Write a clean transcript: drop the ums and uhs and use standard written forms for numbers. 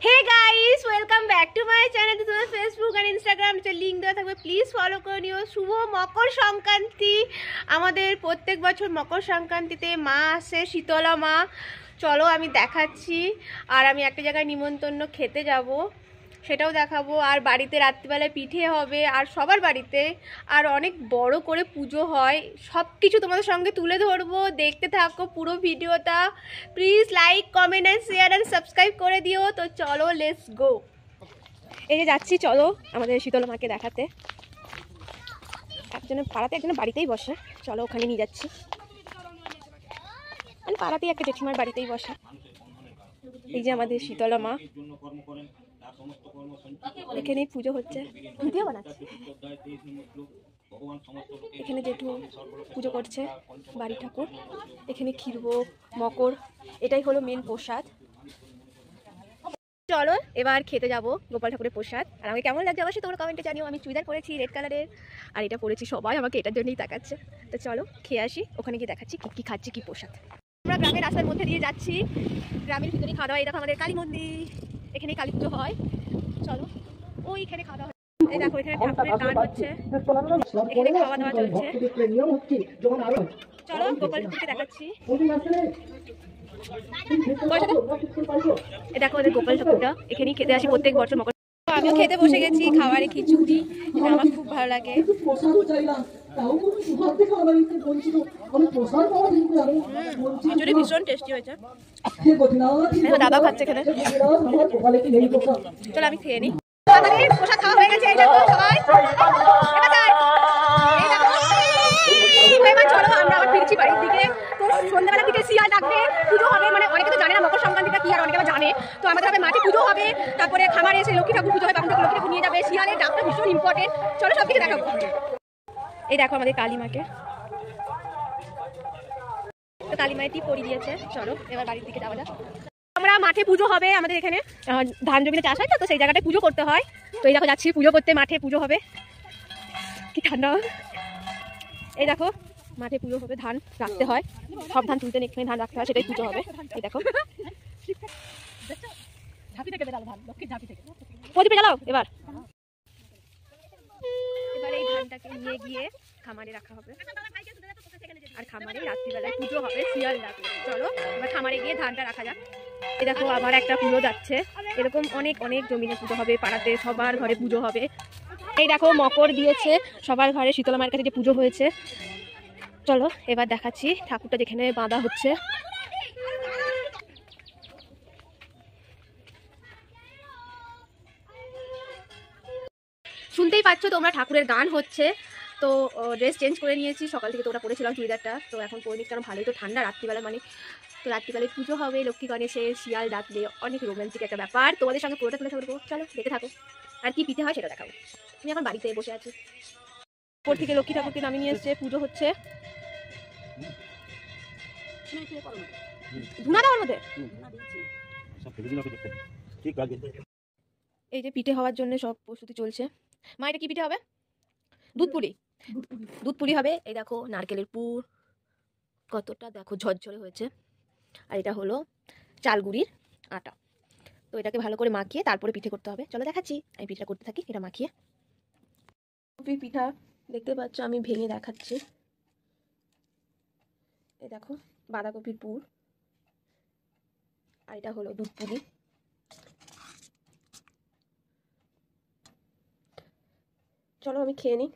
Hey guys, welcome back to my channel. This is Facebook and Instagram link দেওয়া থাকবে, please follow করে নিও। শুভ মকর সংক্রান্তি। আমাদের প্রত্যেক বছর মকর সংক্রান্তিতে মা আসে, শীতলা মা। চলো আমি দেখাচ্ছি। আর আমি একটা জায়গায় নিমন্ত্রণ খেতে যাব, সেটাও দেখাবো। আর বাড়িতে রাত্রিবেলায় পিঠে হবে, আর সবার বাড়িতে আর অনেক বড় করে পুজো হয়। সব কিছু তোমাদের সঙ্গে তুলে ধরবো, দেখতে থাকো পুরো ভিডিওটা। Please like, comment and share and subscribe করে দিও। তো চলো, লেটস গো। এই যে যাচ্ছি, চলো আমাদের শীতলা মাকে দেখাতে। একজনের পাড়াতে, একজনের বাড়িতেই বসে। চলো ওখানে নিয়ে যাচ্ছি। মানে পাড়াতেই একটা জেঠিমার বাড়িতেই বসে। এই যে আমাদের শীতলা মা, এখানেই পুজো হচ্ছে। ভিডিও বানাচ্ছি। এখানে জেঠু পুজো করছে বাড়ি ঠাকুর। এখানে ক্ষীরভোগ, মকর, এটাই হলো মেন প্রসাদ। চলো এবার খেতে যাব গোপাল ঠাকুরের প্রসাদ। আর আমাকে কেমন লাগছে অবশ্যই তোমরা কমেন্টে জানিও। আমি চুড়িদার পরেছি রেড কালারের, আর এটা পরেছি, সবাই আমাকে এটার জন্যই তাকাচ্ছে। তো চলো খেয়ে আসি, ওখানে গিয়ে দেখাচ্ছি কি খাচ্ছি, কি প্রসাদ। আমরা গ্রামের রাস্তার মধ্যে দিয়ে যাচ্ছি, গ্রামের ভিতরে খাওয়া দাওয়া। এই দেখো আমাদের কালী মন্দির, এখানেই কালী পুজো হয়। চলো ওইখানে খাওয়া দাওয়া। এই দেখো এখানে ঠাকুরের গান হচ্ছে, এখানে খাওয়া দাওয়া চলছে। চলো গোপাল ঠাকুরকে দেখাচ্ছি। এই দেখো ওদের গোপাল ঠাকুরটা, এখানেই খেতে আসি প্রত্যেক বছর মকর। আমিও খেতে বসে গেছি। খাবারে খিচুড়ি, এটা আমার খুব ভালো লাগে। খিচুড়ি ভীষণ টেস্টি হয়েছে। দাদাও খাচ্ছে এখানে। চলো আমি খেয়ে নিই। আমাদের প্রসাদ খাওয়া হয়ে গেছে। চলো আমরা আবার ফিরছি বাড়ির দিকে। তো সন্ধ্যাবেলা থেকে শিয়াল ডাকবে, পুজো হবে। মানে অনেকে তো জানে না মকর সংক্রান্তিটা কি, আর অনেকে আবার জানে। তো আমাদের হবে মাঠে পুজো হবে, তারপরে খামারে এসে লক্ষ্মী ঠাকুর পুজো হবে, বামুন ঠাকুর লক্ষ্মী ঠাকুর নিয়ে যাবে। শিয়ালের ডাকটা ভীষণ ইম্পর্টেন্ট। চলো সব কিছু দেখাবো। এই দেখো আমাদের কালী মাকে, তো কালী মায়ের টিপ পরিয়ে দিয়েছে। চলো এবার বাড়ির দিকে যাওয়া যাক। আমরা মাঠে পুজো হবে, আমাদের এখানে ধান জমিতে চাষ হয়, তো সেই জায়গাটায় পুজো করতে হয়। তো এই দেখো যাচ্ছি পুজো করতে, মাঠে পুজো হবে। কি ঠান্ডা। এই দেখো মাঠে পুজো হবে, ধান রাখতে হয়, সব ধান তুলতে এখানে ধান রাখতে হয়, সেটাই পুজো হবে। এই দেখো প্রদীপে জ্বালাও। এবার এই ধানটাকে নিয়ে গিয়ে খামারে রাখা হবে, আর খামারে রাত্রিবেলায় পুজো হবে, শিয়াল ডাকবে। চলো এবার খামারে গিয়ে ধানটা রাখা যাক। এই দেখো আবার একটা পুজো যাচ্ছে। এরকম অনেক অনেক জমিনে পুজো হবে, পাড়াতে সবার ঘরে পুজো হবে। এই দেখো মকর দিয়েছে সবার ঘরে, শীতলা মায়ের কাছে যে পুজো হয়েছে। চলো এবার দেখাচ্ছি ঠাকুরটা যেখানে বাঁধা হচ্ছে। শুনতেই পাচ্ছ তোমরা, ঠাকুরের গান হচ্ছে। তো ড্রেস চেঞ্জ করে নিয়েছি, সকাল থেকে তো ওটা পরেছিলাম চুড়িদারটা, তো এখন পরে নিচ্ছি, কারণ ভালোই তো ঠান্ডা রাত্রিবেলা। মানে তো রাত্রিবেলায় পুজো হবে, লক্ষ্মী গণেশের, শিয়াল ডাকবে, অনেক রোমান্টিক একটা ব্যাপার। তোমাদের সঙ্গে পুরোটা তুলে ধরবো, চলো দেখে থাকো। আর কি পিঠে হয় সেটা দেখাবো। আমি এখন বাড়িতে বসে আছি। উপর থেকে লক্ষ্মী ঠাকুরকে নামিয়ে নিয়ে এসছে, পুজো হচ্ছে। ধুনা দেওয়ার মধ্যে এই যে পিঠে হওয়ার জন্য সব প্রস্তুতি চলছে। মা এটা কি পিঠে হবে? দুধ পুরি। দুধ পুরি হবে। এই দেখো নারকেলের পুর, কতটা দেখো ঝরঝরে হয়েছে। আর এটা হলো চালগুড়ির আটা। তো এটাকে ভালো করে মাখিয়ে তারপরে পিঠে করতে হবে। চলো দেখাচ্ছি আমি পিঠা করতে থাকি। এটা মাখিয়ে পিঠা দেখতে পাচ্ছ, আমি ভেঙে দেখাচ্ছি। এই দেখো বাঁধাকপির পুর, আর এটা হলো দুধ পুরি। চলো আমি খেয়ে নিই।